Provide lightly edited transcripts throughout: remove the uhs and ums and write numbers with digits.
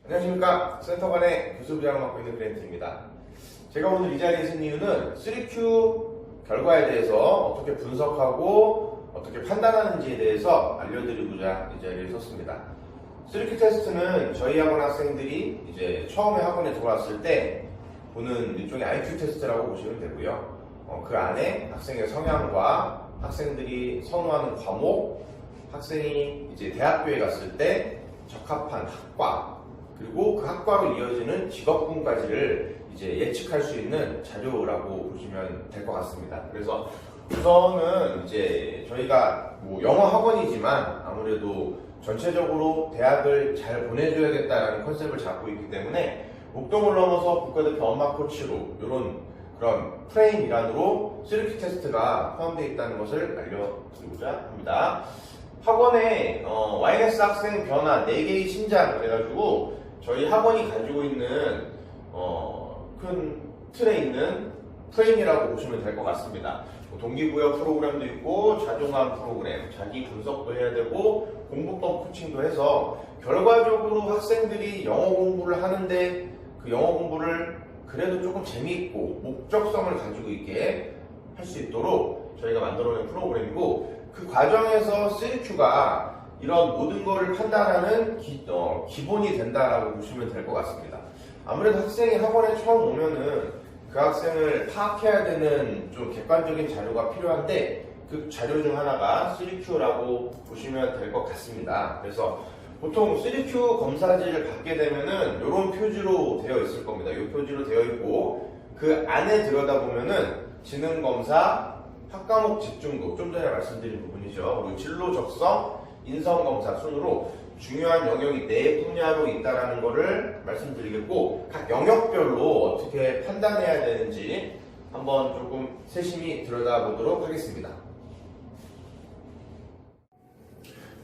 안녕하십니까. 센터반의 교수부장을 맡고 있는 그랜트입니다. 제가 오늘 이 자리에 있은 이유는 3Q 결과에 대해서 어떻게 분석하고 어떻게 판단하는지에 대해서 알려드리고자 이 자리에 섰습니다. 3Q 테스트는 저희 학원 학생들이 이제 처음에 학원에 들어왔을 때 보는 일종의 IQ 테스트라고 보시면 되고요. 그 안에 학생의 성향과 학생들이 선호하는 과목, 학생이 이제 대학교에 갔을 때 적합한 학과, 그리고 그 학과로 이어지는 직업군까지를 이제 예측할 수 있는 자료라고 보시면 될 것 같습니다. 그래서 우선은 이제 저희가 뭐 영어 학원이지만 아무래도 전체적으로 대학을 잘 보내줘야겠다라는 컨셉을 잡고 있기 때문에 목동을 넘어서 국가대표 엄마 코치로 이런 그런 프레임 일환으로 3Q 테스트가 포함되어 있다는 것을 알려드리고자 합니다. 학원에 YNS 학생 변화 4개의 신장 그래가지고 저희 학원이 가지고 있는 큰 틀에 있는 프레임이라고 보시면 될 것 같습니다. 동기부여 프로그램도 있고 자존감 프로그램, 자기 분석도 해야 되고 공부법 코칭도 해서 결과적으로 학생들이 영어 공부를 하는데 그 영어 공부를 그래도 조금 재미있고 목적성을 가지고 있게 할 수 있도록 저희가 만들어낸 프로그램이고, 그 과정에서 3Q가 이런 모든 것을 판단하는 기본이 된다라고 보시면 될 것 같습니다. 아무래도 학생이 학원에 처음 오면은 그 학생을 파악해야 되는 좀 객관적인 자료가 필요한데 그 자료 중 하나가 3Q라고 보시면 될 것 같습니다. 그래서 보통 3Q 검사지를 받게 되면은 이런 표지로 되어 있을 겁니다. 이 표지로 되어 있고 그 안에 들여다보면은 지능검사, 학과목 집중도, 좀 전에 말씀드린 부분이죠. 그리고 진로 적성, 인성검사 순으로 중요한 영역이 4분야로 있다는 것을 말씀드리겠고, 각 영역별로 어떻게 판단해야 되는지 한번 조금 세심히 들여다보도록 하겠습니다.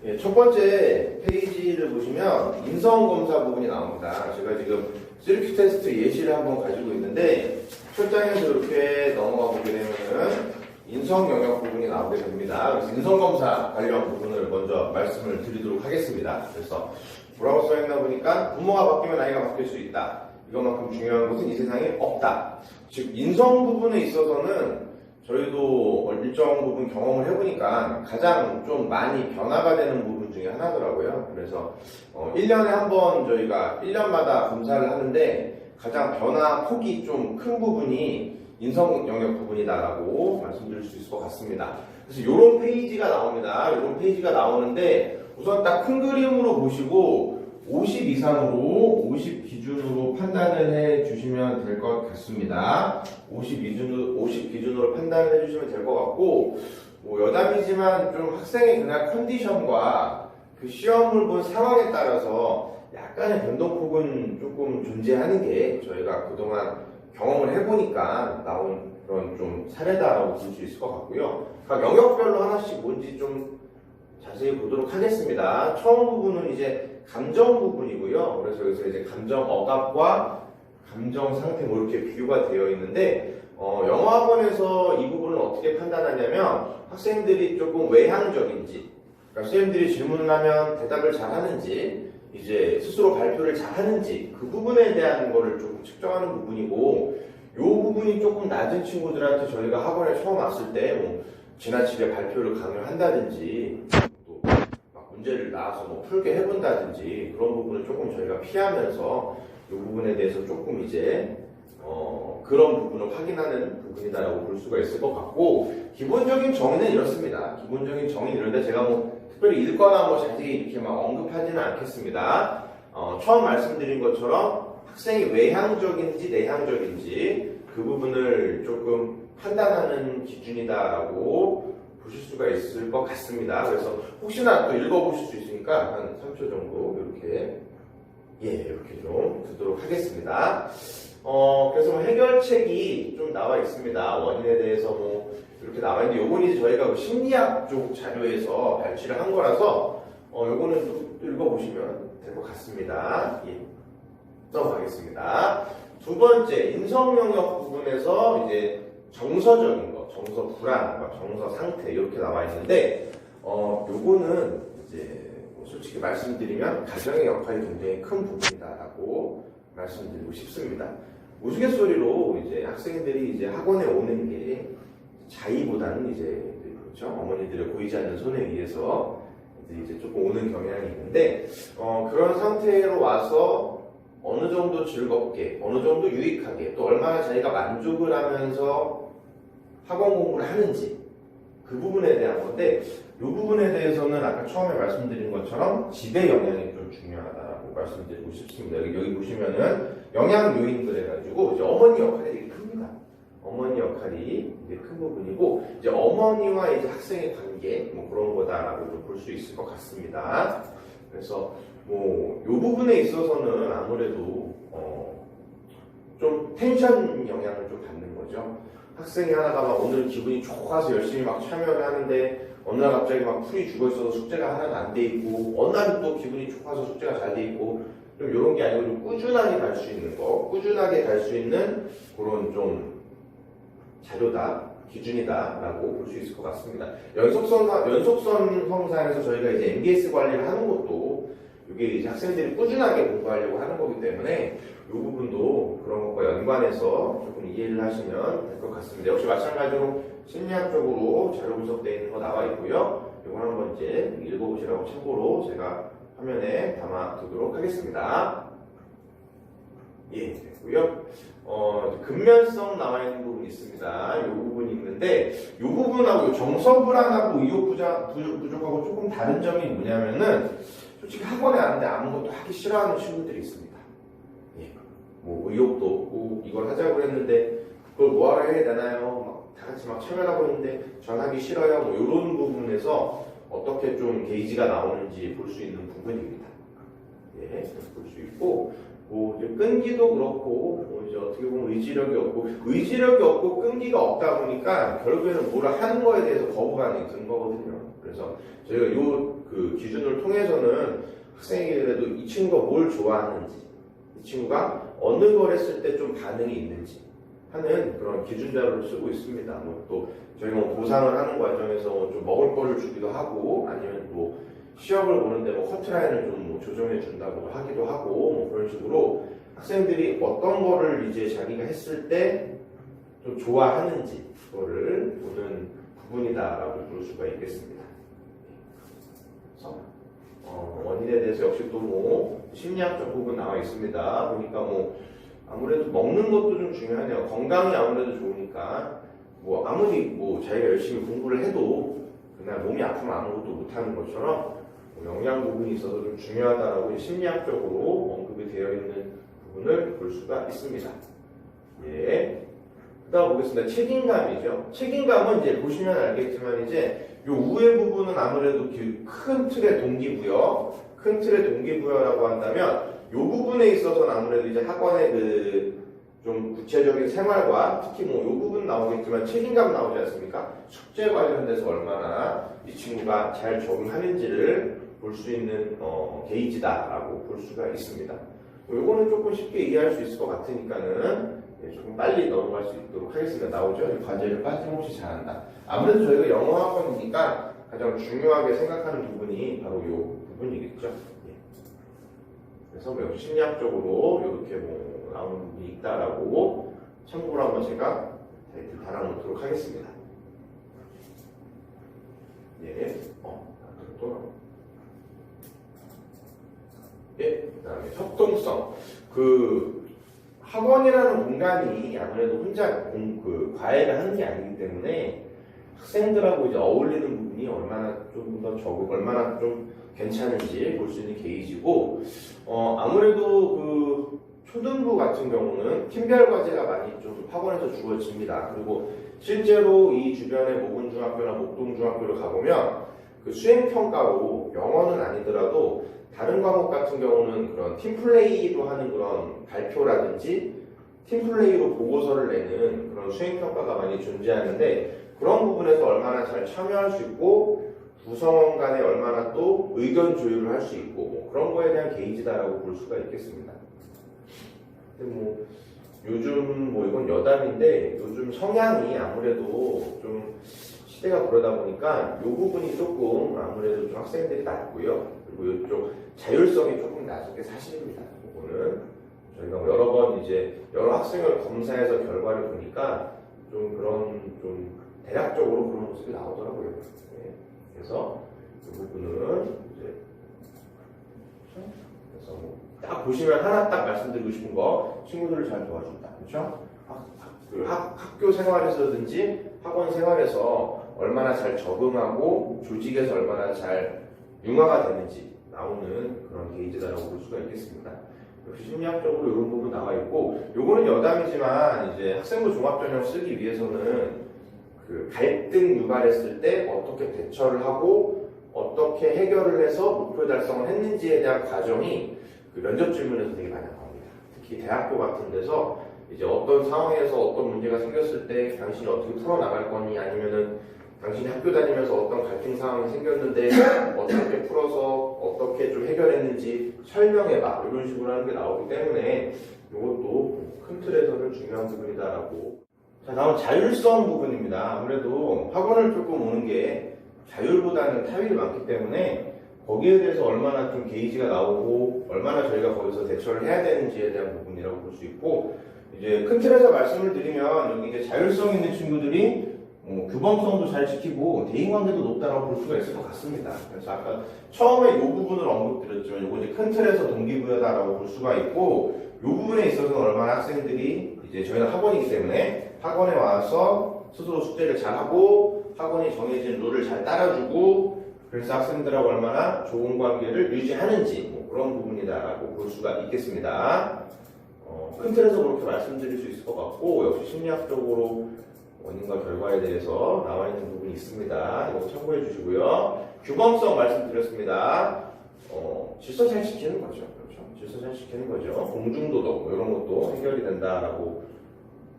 예, 첫 번째 페이지를 보시면 인성검사 부분이 나옵니다. 제가 지금 3Q 테스트 예시를 한번 가지고 있는데 첫 장에서 이렇게 넘어가 보게 되면은 인성 영역 부분이 나오게 됩니다. 그래서 인성검사 관련 부분을 먼저 말씀을 드리도록 하겠습니다. 그래서 뭐라고 써있나 보니까 부모가 바뀌면 아이가 바뀔 수 있다. 이것만큼 중요한 것은 이 세상에 없다. 즉 인성 부분에 있어서는 저희도 일정 부분 경험을 해보니까 가장 좀 많이 변화가 되는 부분 중에 하나더라고요. 그래서 1년에 한 번 저희가 1년마다 검사를 하는데 가장 변화 폭이 좀 큰 부분이 인성 영역 부분이다라고 말씀드릴 수 있을 것 같습니다. 그래서 이런 페이지가 나옵니다. 이런 페이지가 나오는데 우선 딱 큰 그림으로 보시고 50 이상으로 50 기준으로 판단을 해 주시면 될 것 같습니다. 50 기준으로 판단을 해 주시면 될 것 같고, 뭐 여담이지만 좀 학생의 그날 컨디션과 그 시험을 본 상황에 따라서 약간의 변동폭은 조금 존재하는 게 저희가 그동안 경험을 해보니까 나온 그런 좀 사례다라고 볼 수 있을 것 같고요. 각 영역별로 하나씩 뭔지 좀 자세히 보도록 하겠습니다. 처음 부분은 이제 감정 부분이고요. 그래서 여기서 이제 감정 억압과 감정 상태 뭐 이렇게 비교가 되어 있는데, 영어 학원에서 이 부분을 어떻게 판단하냐면 학생들이 조금 외향적인지, 그러니까 선생님들이 질문을 하면 대답을 잘 하는지, 이제 스스로 발표를 잘 하는지 그 부분에 대한 거를 조금 측정하는 부분이고, 이 부분이 조금 낮은 친구들한테 저희가 학원에 처음 왔을 때 뭐 지나치게 발표를 강요한다든지 또 막 문제를 나와서 뭐 풀게 해본다든지 그런 부분을 조금 저희가 피하면서 이 부분에 대해서 조금 이제 그런 부분을 확인하는 부분이다라고 볼 수가 있을 것 같고, 기본적인 정의는 이렇습니다. 기본적인 정의는 이런데 제가 뭐 특별히 읽거나 뭐 자세히 이렇게 막 언급하지는 않겠습니다. 처음 말씀드린 것처럼 학생이 외향적인지 내향적인지 그 부분을 조금 판단하는 기준이다라고 보실 수가 있을 것 같습니다. 그래서 혹시나 또 읽어보실 수 있으니까 한 3초 정도 이렇게 좀 두도록 하겠습니다. 그래서 뭐 해결책이 좀 나와 있습니다. 원인에 대해서 뭐 이렇게 나와 있는데, 요건 이제 저희가 그 심리학 쪽 자료에서 발췌를 한 거라서 요거는 좀 읽어보시면 될 것 같습니다. 예. 넘어가겠습니다. 두 번째, 인성 영역 부분에서 이제 정서적인 거, 정서 불안, 정서 상태 이렇게 나와 있는데, 요거는 이제 솔직히 말씀드리면 가정의 역할이 굉장히 큰 부분이다라고 말씀드리고 싶습니다. 우스갯소리로 이제 학생들이 이제 학원에 오는 게 자의보다는 이제 그렇죠. 어머니들의 보이지 않는 손에 의해서 이제 조금 오는 경향이 있는데 그런 상태로 와서 어느 정도 즐겁게, 어느 정도 유익하게, 또 얼마나 자기가 만족을 하면서 학원 공부를 하는지 그 부분에 대한 건데 이 부분에 대해서는 아까 처음에 말씀드린 것처럼 집의 영향이 좀 중요하다고 말씀드리고 싶습니다. 여기 보시면은 영양 요인들 해가지고 이제 어머니 역할이 되게 큽니다. 어머니 역할이 이제 큰 부분이고 이제 어머니와 이제 학생의 관계 뭐 그런 거다라고 볼 수 있을 것 같습니다. 그래서 뭐 이 부분에 있어서는 아무래도 좀 텐션 영향을 좀 받는 거죠. 학생이 하나가 막 오늘 기분이 좋아서 열심히 막 참여를 하는데 어느 날 갑자기 막 풀이 죽어 있어서 숙제가 하나도 안 돼 있고 어느 날은 또 기분이 좋아서 숙제가 잘 돼 있고 좀 이런 게 아니고 좀 꾸준하게 갈 수 있는 거, 꾸준하게 갈 수 있는 그런 좀 자료다, 기준이다라고 볼 수 있을 것 같습니다. 연속선 형상에서 저희가 이제 MBS 관리를 하는 것도 이게 이제 학생들이 꾸준하게 공부하려고 하는 거기 때문에 이 부분도 그런 것과 연관해서 조금 이해를 하시면 될 것 같습니다. 역시 마찬가지로 심리학적으로 자료 분석되어 있는 거 나와 있고요. 이거 한번 이제 읽어보시라고 참고로 제가 화면에 담아두도록 하겠습니다. 예, 됐고요. 근면성 나와 있는 부분이 있습니다. 이 부분이 있는데 이 부분하고 정서 불안하고 의욕 부족하고 조금 다른 점이 뭐냐면은 솔직히 학원에 왔는데 아무것도 하기 싫어하는 친구들이 있습니다. 예, 뭐 의욕도 없고 이걸 하자고 했는데 그걸 뭐하러 해야 되나요? 막 다 같이 막 참여하고 있는데 전 하기 싫어요. 뭐 이런 부분에서 어떻게 좀 게이지가 나오는지 볼 수 있는 부분입니다. 예, 볼 수 있고 뭐 이제 끈기도 그렇고 뭐 이제 어떻게 보면 의지력이 없고 끈기가 없다 보니까 결국에는 뭐를 하는 거에 대해서 거부감이 드는 거거든요. 그래서 저희가 요 그 기준을 통해서는 학생에게도 이 친구가 뭘 좋아하는지, 이 친구가 어느 걸 했을 때 좀 반응이 있는지 하는 그런 기준 자료를 쓰고 있습니다. 뭐 또 저희가 뭐 보상을 하는 과정에서 좀 먹을 거를 주기도 하고 아니면 뭐 시험을 보는데 뭐 커트라인을 좀 뭐 조정해 준다고 하기도 하고 뭐 그런 식으로 학생들이 어떤 거를 이제 자기가 했을 때 좀 좋아하는지 그거를 보는 부분이다라고 볼 수가 있겠습니다. 그래서 원인에 대해서 역시 또 뭐 심리학적 부분 나와 있습니다. 보니까 뭐 아무래도 먹는 것도 좀 중요하네요. 건강이 아무래도 좋으니까 뭐 아무리 뭐 자기가 열심히 공부를 해도 그날 몸이 아프면 아무것도 못하는 것처럼 영양 부분이 있어서 좀 중요하다라고 심리학적으로 언급이 되어 있는 부분을 볼 수가 있습니다. 예. 그 다음 보겠습니다. 책임감이죠. 책임감은 이제 보시면 알겠지만 이제 요 우회 부분은 아무래도 큰 틀의 동기부여라고 한다면 요 부분에 있어서는 아무래도 이제 학원의 그 좀 구체적인 생활과 특히 뭐 요 부분 나오겠지만 책임감 나오지 않습니까? 숙제 관련돼서 얼마나 이 친구가 잘 적응하는지를 볼 수 있는 게이지다라고 볼 수가 있습니다. 요거는 조금 쉽게 이해할 수 있을 것 같으니까는 조금 빨리 넘어갈 수 있도록 하겠습니다. 나오죠? 과제를 빠짐없이 잘한다. 아무래도 저희가 영어 학원이니까 가장 중요하게 생각하는 부분이 바로 요 부분이겠죠. 예. 그래서 뭐 심리학적으로 이렇게 뭐 나오는 부분이 있다라고 참고로 한번 제가 타이틀 달아놓도록 하겠습니다. 예. 또 예. 그 다음에 협동성. 그 학원이라는 공간이 아무래도 혼자 과외를 하는 게 아니기 때문에 학생들하고 이제 어울리는 부분이 얼마나 좀 더 적고 얼마나 좀 괜찮은지 볼 수 있는 게이지고 아무래도 그 초등부 같은 경우는 팀별 과제가 많이 좀 학원에서 주어집니다. 그리고 실제로 이 주변의 모근중학교나 목동중학교를 가보면 그 수행평가로 영어는 아니더라도 다른 과목 같은 경우는 그런 팀플레이로 하는 그런 발표라든지 팀플레이로 보고서를 내는 그런 수행평가가 많이 존재하는데 그런 부분에서 얼마나 잘 참여할 수 있고 구성원 간에 얼마나 또 의견 조율을 할 수 있고 뭐 그런 거에 대한 게이지다라고 볼 수가 있겠습니다. 근데 뭐 요즘 뭐 이건 여담인데 요즘 성향이 아무래도 좀 시대가 그러다 보니까 이 부분이 조금 아무래도 좀 학생들이 낮고요. 그리고 이쪽 자율성이 조금 낮은 게 사실입니다. 이거는 저희가 뭐 여러 번 이제 여러 학생을 검사해서 결과를 보니까 좀 그런 좀 대략적으로 그런 모습이 나오더라고요. 네. 그래서 이 부분은 이제 그래서 뭐 딱 보시면 하나 딱 말씀드리고 싶은 거 친구들을 잘 도와준다. 그렇죠? 학교 생활에서든지 학원 생활에서 얼마나 잘 적응하고 조직에서 얼마나 잘 융화가 되는지 나오는 그런 게이지다라고 볼 수가 있겠습니다. 역시 심리학적으로 이런 부분 나와 있고, 요거는 여담이지만 이제 학생부 종합전형 쓰기 위해서는 그 갈등 유발했을 때 어떻게 대처를 하고 어떻게 해결을 해서 목표 달성을 했는지에 대한 과정이 그 면접 질문에서 되게 많이 나옵니다. 특히 대학교 같은 데서 이제 어떤 상황에서 어떤 문제가 생겼을 때 당신이 어떻게 풀어나갈 거니, 아니면은 당신이 학교 다니면서 어떤 갈등 상황이 생겼는데 어떻게 풀어서 어떻게 좀 해결했는지 설명해봐, 이런 식으로 하는 게 나오기 때문에 이것도 큰 틀에서는 중요한 부분이다라고. 자, 다음 자율성 부분입니다. 아무래도 학원을 조금 오는 게 자율보다는 타율이 많기 때문에 거기에 대해서 얼마나 좀 게이지가 나오고 얼마나 저희가 거기서 대처를 해야 되는지에 대한 부분이라고 볼 수 있고, 이제 큰 틀에서 말씀을 드리면 여기 이제 자율성 있는 친구들이 규범성도 잘 지키고 대인관계도 높다라고 볼 수가 있을 것 같습니다. 그래서 아까 처음에 이 부분을 언급드렸지만 이거 이제 큰 틀에서 동기부여다라고 볼 수가 있고, 이 부분에 있어서는 얼마나 학생들이 이제 저희는 학원이기 때문에 학원에 와서 스스로 숙제를 잘하고 학원이 정해진 룰을 잘 따라주고, 그래서 학생들하고 얼마나 좋은 관계를 유지하는지 뭐 그런 부분이다라고 볼 수가 있겠습니다. 큰 틀에서 그렇게 말씀드릴 수 있을 것 같고, 역시 심리학적으로 원인과 결과에 대해서 나와 있는 부분이 있습니다. 이거 참고해 주시고요. 규범성 말씀드렸습니다. 질서 잘 지키는 거죠. 그렇죠? 질서 잘 지키는 거죠. 공중도덕 뭐 이런 것도 해결이 된다라고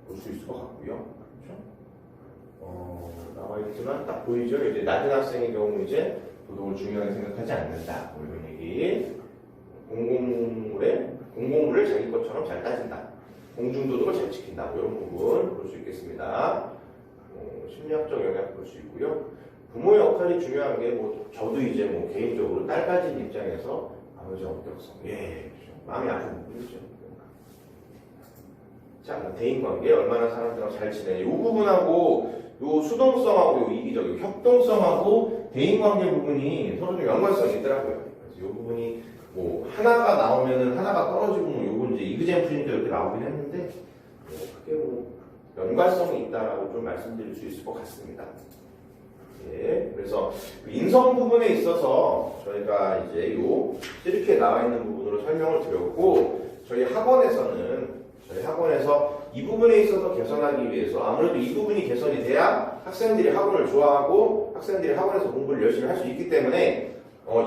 볼 수 있을 것 같고요. 그렇죠? 나와 있지만 딱 보이죠? 이제 낮은 학생의 경우 이제 도덕을 중요하게 생각하지 않는다. 뭐 이런 얘기. 공공물을 자기 것처럼 잘 따진다. 공중도덕을 잘 지킨다. 뭐 이런 부분 볼 수 있겠습니다. 심리학적 영향 볼 수 있고요. 부모의 역할이 중요한 게 뭐 저도 이제 뭐 개인적으로 딸 가진 입장에서 아버지 엄격성, 그렇죠. 마음이 아픈 부분이죠. 자, 대인관계 얼마나 사람들하고 잘 지내냐. 이 부분하고 요 수동성하고 요 이기적, 요 협동성하고 대인관계 부분이 서로 좀 연관성이 있더라고요. 그래서 이 부분이 뭐 하나가 나오면은 하나가 떨어지고 뭐 요건 이제 이그젠플이니까 이렇게 나오긴 했는데 크게 뭐 연관성이 있다라고 좀 말씀드릴 수 있을 것 같습니다. 예, 그래서 인성 부분에 있어서 저희가 이제 요 이렇게 나와 있는 부분으로 설명을 드렸고, 저희 학원에서 이 부분에 있어서 개선하기 위해서 아무래도 이 부분이 개선이 돼야 학생들이 학원을 좋아하고 학생들이 학원에서 공부를 열심히 할 수 있기 때문에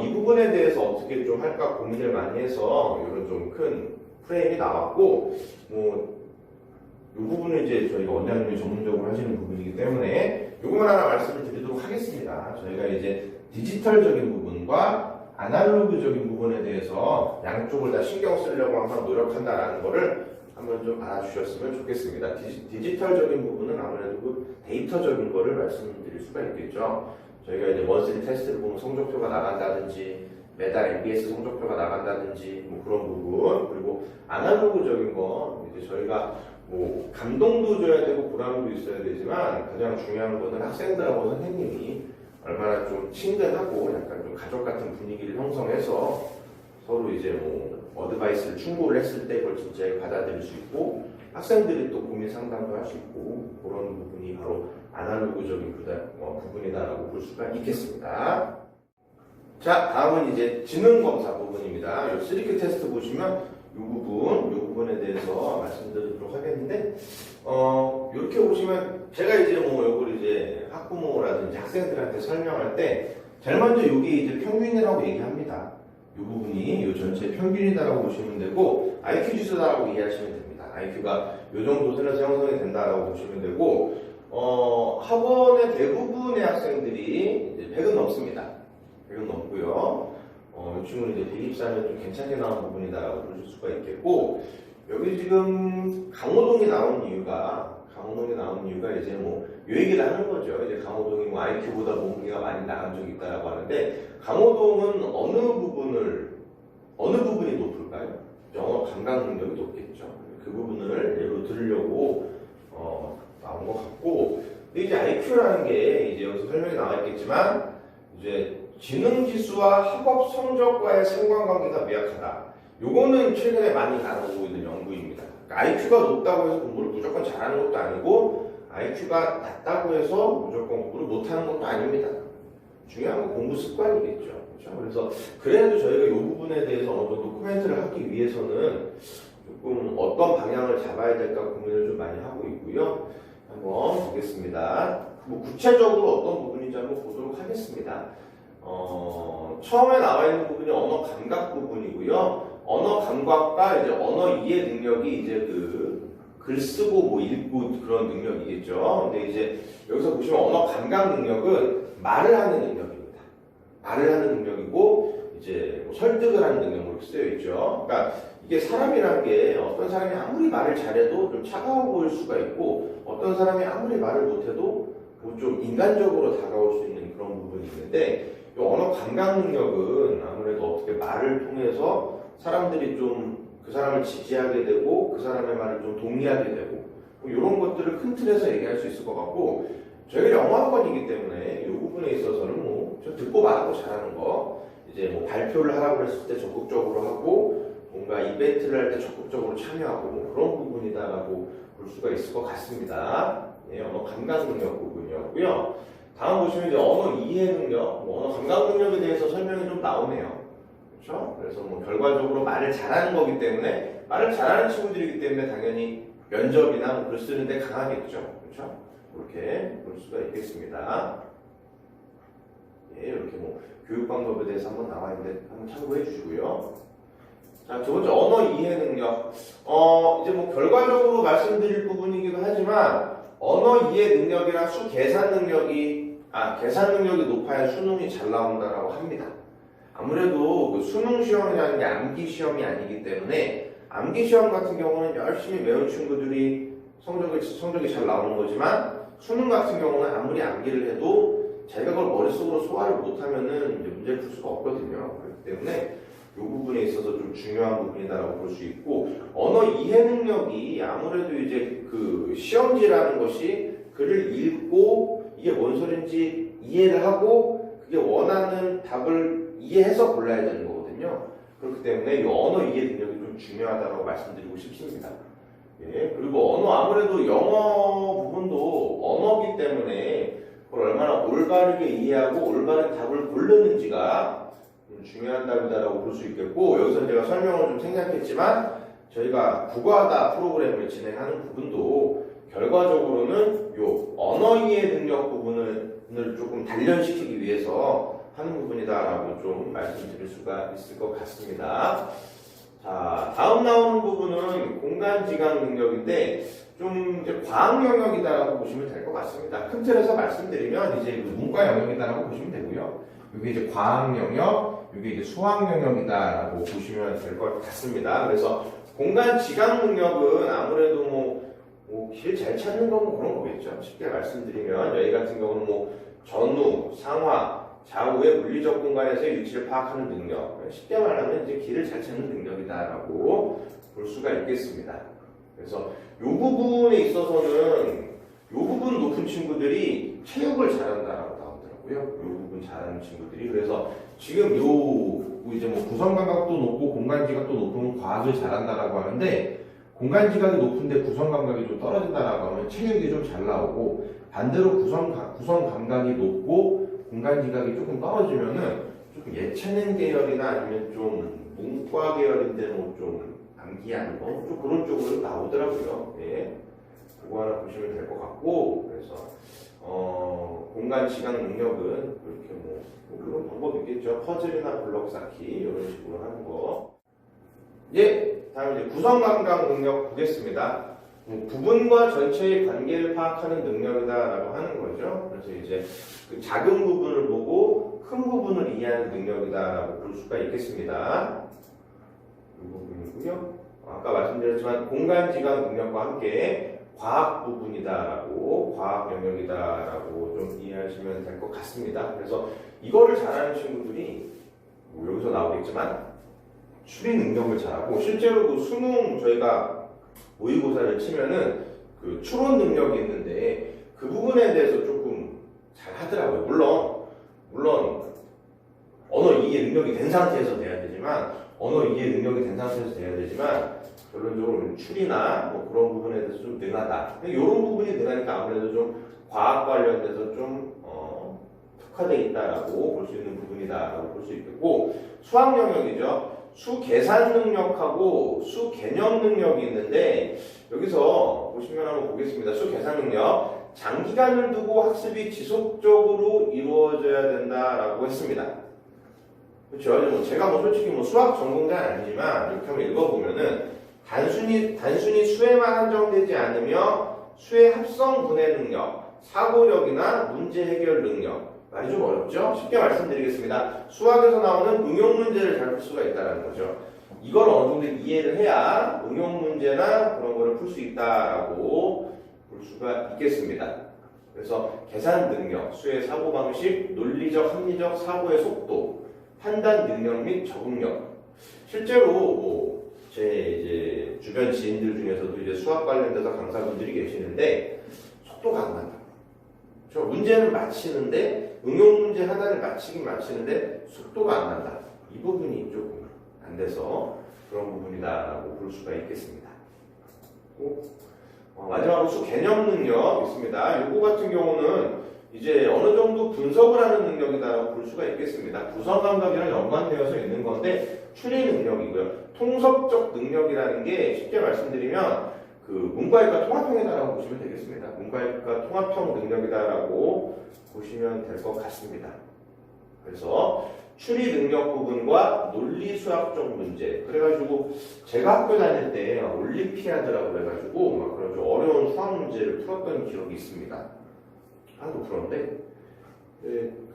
이 부분에 대해서 어떻게 좀 할까 고민을 많이 해서 이런 좀 큰 프레임이 나왔고, 이 부분은 이제 저희가 원장님이 전문적으로 하시는 부분이기 때문에 이것만 하나 말씀을 드리도록 하겠습니다. 저희가 이제 디지털적인 부분과 아날로그적인 부분에 대해서 양쪽을 다 신경 쓰려고 항상 노력한다라는 거를 한번 좀 알아주셨으면 좋겠습니다. 디지털적인 부분은 아무래도 그 데이터적인 거를 말씀드릴 수가 있겠죠. 저희가 이제 먼슬리 테스트를 보면 성적표가 나간다든지 매달 MBS 성적표가 나간다든지 뭐 그런 부분, 그리고 아날로그적인 거 이제 저희가 뭐 감동도 줘야 되고 보람도 있어야 되지만 가장 중요한 것은 학생들하고 선생님이 얼마나 좀 친근하고 약간 좀 가족 같은 분위기를 형성해서 서로 이제 뭐 어드바이스를 충고를 했을 때 그걸 진짜 받아들일 수 있고, 학생들이 또 고민 상담도 할 수 있고, 그런 부분이 바로 아날로그적인 부분이다라고 볼 수가 있겠습니다. 자, 다음은 이제 지능검사 부분입니다. 이 3Q 테스트 보시면 이 부분에 대해서 말씀드리도록 하겠는데, 이렇게 보시면 제가 이제 뭐 이걸 이제 학부모라든지 학생들한테 설명할 때 제일 먼저 여기 이제 평균이라고 얘기합니다. 이 부분이 이 전체 평균이다라고 보시면 되고, IQ 지수다라고 이해하시면 됩니다. IQ가 이 정도 선에서 형성이 된다라고 보시면 되고, 학원의 대부분의 학생들이 이제 100은 넘습니다. 100은 넘고요. 이 친구는 이제 대입사는 좀 괜찮게 나온 부분이다라고 보실 수가 있겠고, 여기 지금 강호동이 나온 이유가 강호동이 나온 이유가 이제 뭐 요 얘기를 하는 거죠. 이제 강호동이 뭐 IQ보다 몸무게가 많이 나간 적이 있다라고 하는데 강호동은 어느 부분이 높을까요? 영어 감각 능력이 높겠죠. 그 부분을 예로 들으려고 나온 것 같고, 근데 이제 IQ라는 게 이제 여기서 설명이 나와 있겠지만 이제 지능 지수와 학업 성적과의 상관관계가 미약하다. 요거는 최근에 많이 나오고 있는 연구입니다. 그러니까 IQ가 높다고 해서 공부를 무조건 잘하는 것도 아니고 IQ가 낮다고 해서 무조건 공부를 못하는 것도 아닙니다. 중요한 건 공부 습관이겠죠. 그렇죠? 그래서 그래도 저희가 이 부분에 대해서 어느 정도 코멘트를 하기 위해서는 조금 어떤 방향을 잡아야 될까 고민을 좀 많이 하고 있고요. 한번 보겠습니다. 뭐 구체적으로 어떤 부분인지 한번 보도록 하겠습니다. 처음에 나와 있는 부분이 언어 감각 부분이고요. 언어 감각과 이제 언어 이해 능력이 이제 글 쓰고 뭐 읽고 그런 능력이겠죠. 근데 이제 여기서 보시면 언어 감각 능력은 말을 하는 능력입니다. 말을 하는 능력이고 이제 뭐 설득을 하는 능력으로 쓰여 있죠. 그러니까 이게 사람이란 게 어떤 사람이 아무리 말을 잘해도 좀 차가워 보일 수가 있고 어떤 사람이 아무리 말을 못해도 뭐 좀 인간적으로 다가올 수 있는 그런 부분이 있는데 이 언어 감각 능력은 아무래도 어떻게 말을 통해서 사람들이 좀 그 사람을 지지하게 되고 그 사람의 말을 좀 동의하게 되고 뭐 이런 것들을 큰 틀에서 얘기할 수 있을 것 같고 저희가 영어학원이기 때문에 이 부분에 있어서는 뭐 저 듣고 말하고 잘하는 거 이제 뭐 발표를 하라고 했을 때 적극적으로 하고 뭔가 이벤트를 할 때 적극적으로 참여하고 뭐 그런 부분이다라고 볼 수가 있을 것 같습니다. 네, 언어 감각 능력 부분이었고요. 다음 보시면 이제 언어 이해 능력, 뭐 언어 감각 능력에 대해서 설명이 좀 나오네요. 그렇죠? 그래서 뭐 결과적으로 말을 잘하는 거기 때문에 말을 잘하는 친구들이기 때문에 당연히 면접이나 뭐 글 쓰는데 강하겠죠. 그렇죠? 그렇게 볼 수가 있겠습니다. 예, 이렇게 뭐 교육 방법에 대해서 한번 나와 있는데 한번 참고해 주시고요. 자, 두 번째 언어 이해 능력. 이제 뭐 결과적으로 말씀드릴 부분이기도 하지만 언어 이해 능력이랑 계산 능력이 높아야 수능이 잘 나온다라고 합니다. 아무래도 그 수능 시험이라는 게 암기 시험이 아니기 때문에 암기 시험 같은 경우는 열심히 외운 친구들이 성적이 잘 나오는 거지만 수능 같은 경우는 아무리 암기를 해도 자기가 그걸 머릿속으로 소화를 못하면은 이제 문제를 풀 수가 없거든요. 그렇기 때문에 이 부분에 있어서 좀 중요한 부분이다라고 볼 수 있고 언어 이해 능력이 아무래도 이제 그 시험지라는 것이 글을 읽고 이게 뭔 소린지 이해를 하고 그게 원하는 답을 이해해서 골라야 되는 거거든요. 그렇기 때문에 이 언어 이해 능력이 좀 중요하다고 말씀드리고 싶습니다. 예, 그리고 아무래도 영어 부분도 언어기 때문에 그걸 얼마나 올바르게 이해하고 올바른 답을 고르는지가 중요하다고 볼 수 있겠고 여기서 제가 설명을 좀 생략했지만 저희가 국어하다 프로그램을 진행하는 부분도 결과적으로는 이 언어 이해 능력 부분을 조금 단련시키기 위해서 하는 부분이다라고 좀 말씀드릴 수가 있을 것 같습니다. 자, 다음 나오는 부분은 공간지각 능력인데 좀 이제 과학 영역이다라고 보시면 될 것 같습니다. 큰 틀에서 말씀드리면 이제 문과 영역이다라고 보시면 되고요. 이게 이제 과학 영역, 이게 이제 수학 영역이다라고 보시면 될 것 같습니다. 그래서 공간지각 능력은 아무래도 길 잘 찾는 건 그런 거겠죠. 쉽게 말씀드리면 여기 같은 경우는 뭐 전후, 상하, 좌우의 물리적 공간에서의 위치를 파악하는 능력. 쉽게 말하면 이제 길을 잘 찾는 능력이다라고 볼 수가 있겠습니다. 그래서 이 부분에 있어서는 이 부분 높은 친구들이 체육을 잘한다라고 나오더라고요. 이 부분 잘하는 친구들이. 그래서 지금 이제 뭐 구성 감각도 높고 공간 지각도 높으면 과학을 잘한다라고 하는데 공간 지각이 높은데 구성 감각이 좀 떨어진다라고 하면 체육이 좀 잘 나오고 반대로 구성 감각이 높고 공간 지각이 조금 떨어지면은 조금 예체능 계열이나 아니면 좀 문과 계열인데 뭐 좀 암기하는 거 좀 그런 쪽으로 나오더라고요. 예. 그거 하나 보시면 될 것 같고 그래서 공간 지각 능력은 이렇게 뭐 그런 방법이 있겠죠. 퍼즐이나 블록 쌓기 이런 식으로 하는 거. 예. 다음 이제 구성 감각 능력 보겠습니다. 부분과 전체의 관계를 파악하는 능력이다라고 하는 거죠. 그래서 이제 그 작은 부분을 보고 큰 부분을 이해하는 능력이다라고 볼 수가 있겠습니다. 이 부분이고요. 아까 말씀드렸지만 공간 지각 능력과 함께 과학 부분이다라고, 과학 영역이다라고 좀 이해하시면 될 것 같습니다. 그래서 이거를 잘하는 친구들이 뭐 여기서 나오겠지만 추리 능력을 잘하고, 실제로 그 수능 저희가 모의고사를 치면은 그 추론 능력이 있는데 그 부분에 대해서 조금 잘 하더라고요. 물론 언어 이해 능력이 된 상태에서 돼야 되지만, 결론적으로 추리나 뭐 그런 부분에 대해서 좀 능하다. 이런 부분이 능하니까 아무래도 좀 과학 관련돼서 좀 특화되어 있다라고 볼 수 있는 부분이다라고 볼 수 있겠고, 수학 영역이죠. 수 계산 능력하고 수 개념 능력이 있는데, 여기서 보시면 한번 보겠습니다. 수 계산 능력, 장기간을 두고 학습이 지속적으로 이루어져야 된다라고 했습니다. 그렇죠. 제가 솔직히 수학 전공자는 아니지만 이렇게 한번 읽어보면은 단순히 수에만 한정되지 않으며 수의 합성 분해 능력, 사고력이나 문제 해결 능력. 말이 좀 어렵죠? 쉽게 말씀드리겠습니다. 수학에서 나오는 응용 문제를 잘 풀 수가 있다는 거죠. 이걸 어느 정도 이해를 해야 응용 문제나 그런 거를 풀 수 있다라고 볼 수가 있겠습니다. 그래서 계산 능력, 수의 사고 방식, 논리적, 합리적 사고의 속도, 판단 능력 및 적응력. 실제로 제 이제 주변 지인들 중에서도 이제 수학 관련돼서 강사분들이 계시는데 속도가 안 난다. 저 문제는 맞히는데, 응용 문제 하나를 맞히는데 속도가 안 난다. 이 부분이 조금 안 돼서 그런 부분이다라고 볼 수가 있겠습니다. 마지막으로 수 개념 능력 있습니다. 요거 같은 경우는 이제 어느 정도 분석을 하는 능력이다라고 볼 수가 있겠습니다. 구성 감각이랑 연관되어서 있는 건데 추리 능력이고요. 통섭적 능력이라는 게 쉽게 말씀드리면 그 문과일과 통합형이다라고 보시면 되겠습니다. 문과일과 통합형 능력이다라고 보시면 될 것 같습니다. 그래서 추리 능력 부분과 논리 수학적 문제. 그래가지고 제가 학교 다닐 때 올림피아드라고 해가지고 막 그런 좀 어려운 수학 문제를 풀었던 기억이 있습니다. 그런데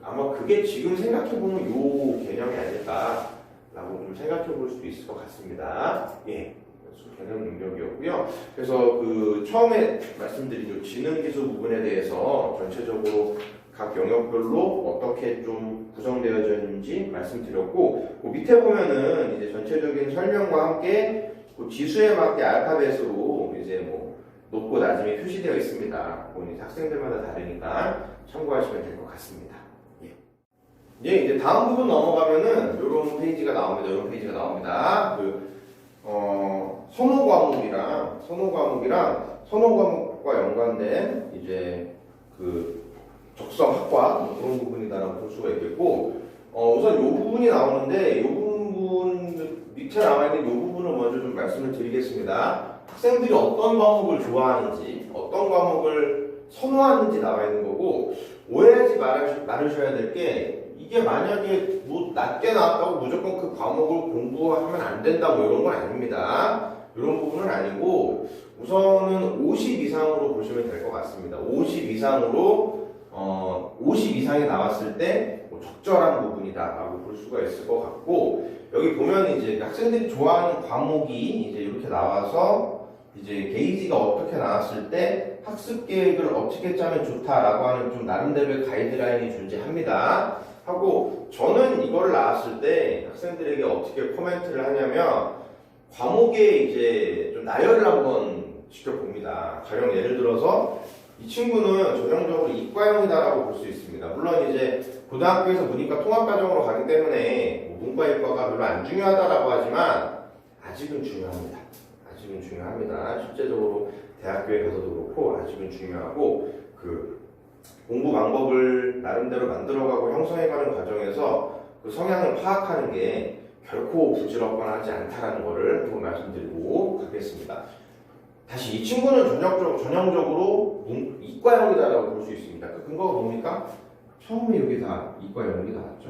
아마 그게 지금 생각해보면 요 개념이 아닐까라고 좀 생각해볼 수도 있을 것 같습니다. 예, 개념 능력이었고요. 그래서 그 처음에 말씀드린 요 지능기술 부분에 대해서 전체적으로 각 영역별로 어떻게 좀 구성되어져 있는지 말씀드렸고, 그 밑에 보면은 이제 전체적인 설명과 함께 그 지수에 맞게 알파벳으로 이제 뭐 높고 낮음이 표시되어 있습니다. 그건 이제 학생들마다 다르니까 참고하시면 될 것 같습니다. 예, 이제 다음 부분 넘어가면은 이런 페이지가 나옵니다. 선호 과목과 연관된 이제 그 적성 학과 그런 부분이다라고 볼 수가 있겠고, 우선 이 부분이 나오는데 이 부분 밑에 나와 있는 이 부분을 먼저 좀 말씀을 드리겠습니다. 학생들이 어떤 과목을 좋아하는지, 어떤 과목을 선호하는지 나와 있는 거고, 오해하지 말으셔야 될 게, 이게 만약에 뭐 낮게 나왔다고 무조건 그 과목을 공부하면 안 된다고 이런 건 아닙니다. 이런 부분은 아니고, 우선은 50 이상으로 보시면 될 것 같습니다. 50 이상이 나왔을 때 뭐 적절한 부분이다라고 볼 수가 있을 것 같고, 여기 보면 이제 학생들이 좋아하는 과목이 이제 이렇게 나와서 이제 게이지가 어떻게 나왔을 때 학습 계획을 어떻게 짜면 좋다라고 하는 좀 나름대로의 가이드라인이 존재합니다. 하고 저는 이걸 나왔을 때 학생들에게 어떻게 코멘트를 하냐면, 과목에 이제 좀 나열을 한번 지켜봅니다. 가령 예를 들어서 이 친구는 전형적으로 이과형이다라고 볼 수 있습니다. 물론 이제 고등학교에서 문이과 통합과정으로 가기 때문에 문과 이과가 별로 안 중요하다라고 하지만 아직은 중요합니다. 실제적으로 대학교에 가서도 그렇고 아직은 중요하고, 그 공부 방법을 나름대로 만들어가고 형성해가는 과정에서 그 성향을 파악하는 게 결코 부질없거나 하지 않다라는 것을 한번 말씀드리고 가겠습니다. 다시 이 친구는 전형적으로 이과형이다라고 볼 수 있습니다. 그 근거가 뭡니까? 처음에 여기 다 이과형이 나왔죠.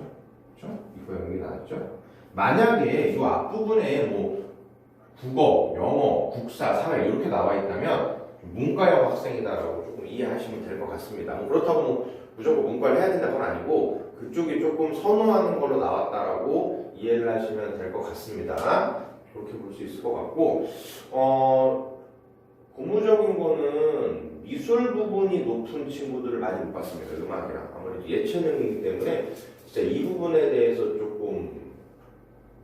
그렇죠? 이과형이 나왔죠. 만약에 이 앞부분에 뭐 국어, 영어, 국사, 사회 이렇게 나와 있다면 문과형 학생이다라고 조금 이해하시면 될 것 같습니다. 그렇다고 무조건 문과를 해야 된다는 건 아니고 그쪽이 조금 선호하는 걸로 나왔다라고 이해를 하시면 될 것 같습니다. 그렇게 볼 수 있을 것 같고, 고무적인 거는 미술 부분이 높은 친구들을 많이 못 봤습니다. 음악이랑. 아무래도 예체능이기 때문에 진짜 이 부분에 대해서 조금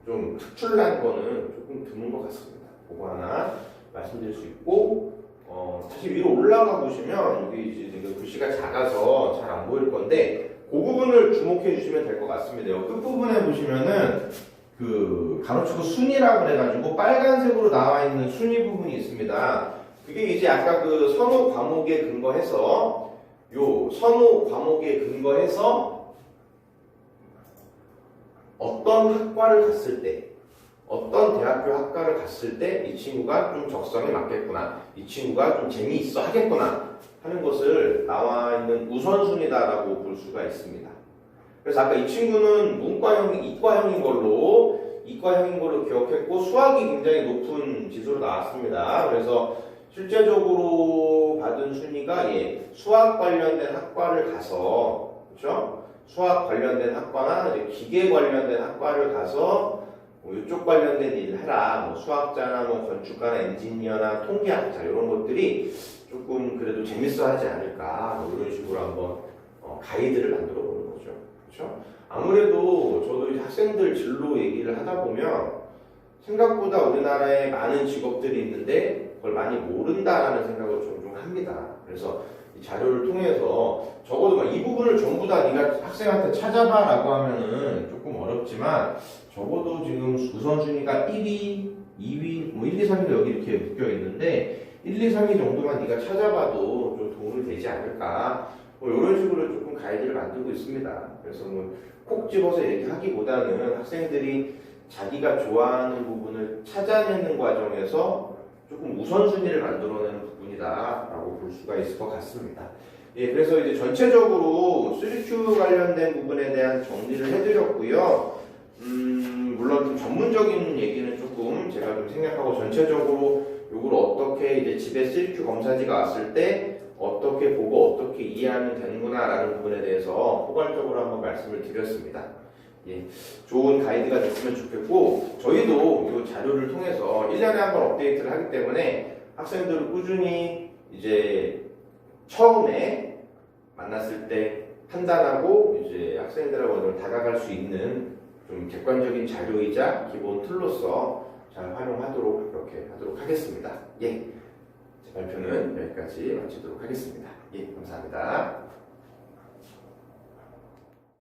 좀 특출난 거는 조금 드문 것 같습니다. 그거 하나 말씀드릴 수 있고, 다시 위로 올라가 보시면 여기 이제 지금 글씨가 작아서 잘 안 보일 건데 그 부분을 주목해 주시면 될 것 같습니다. 이 끝부분에 보시면은 그 가로치고 순이라고 그래가지고 빨간색으로 나와 있는 순위 부분이 있습니다. 그게 이제 아까 그 선호 과목에 근거해서 요 선호 과목에 근거해서 어떤 학과를 갔을 때, 어떤 대학교 학과를 갔을 때 이 친구가 좀 적성에 맞겠구나, 이 친구가 좀 재미있어 하겠구나 하는 것을 나와 있는 우선순위다라고 볼 수가 있습니다. 그래서 아까 이 친구는 이과형인 걸로 기억했고 수학이 굉장히 높은 지수로 나왔습니다. 그래서 실제적으로 받은 순위가 수학 관련된 학과를 가서, 그렇죠? 수학 관련된 학과나 이제 기계 관련된 학과를 가서 이쪽 관련된 일을 해라. 수학자나 건축가나 엔지니어나 통계학자 이런 것들이 조금 그래도 재밌어 하지 않을까. 이런 식으로 한번 가이드를 만들어 보는 거죠. 그렇죠? 아무래도 저도 이제 학생들 진로 얘기를 하다 보면 생각보다 우리나라에 많은 직업들이 있는데 그걸 많이 모른다라는 생각을 종종 합니다. 그래서 이 자료를 통해서 적어도 이 부분을 전부 다 네가 학생한테 찾아봐라고 하면은 조금 어렵지만 적어도 지금 우선순위가 1위, 2위, 1, 2, 3위가 여기 이렇게 묶여 있는데 1, 2, 3위 정도만 네가 찾아봐도 좀 도움이 되지 않을까. 이런 식으로 조금 가이드를 만들고 있습니다. 그래서 콕 집어서 얘기하기보다는 학생들이 자기가 좋아하는 부분을 찾아내는 과정에서 조금 우선순위를 만들어내는 부분이다라고 볼 수가 있을 것 같습니다. 그래서 이제 전체적으로 3Q 관련된 부분에 대한 정리를 해드렸고요. 물론 좀 전문적인 얘기는 조금 제가 좀 생략하고 전체적으로 이걸 어떻게 이제 집에 3Q 검사지가 왔을 때 어떻게 보고 어떻게 이해하면 되는구나라는 부분에 대해서 포괄적으로 한번 말씀을 드렸습니다. 좋은 가이드가 됐으면 좋겠고 저희도 이 자료를 통해서 1년에 한 번 업데이트를 하기 때문에 학생들을 꾸준히 이제 처음에 만났을 때 판단하고 이제 학생들하고 다가갈 수 있는 좀 객관적인 자료이자 기본 틀로서 잘 활용하도록 이렇게 하도록 하겠습니다. 제 발표는 여기까지 마치도록 하겠습니다. 감사합니다.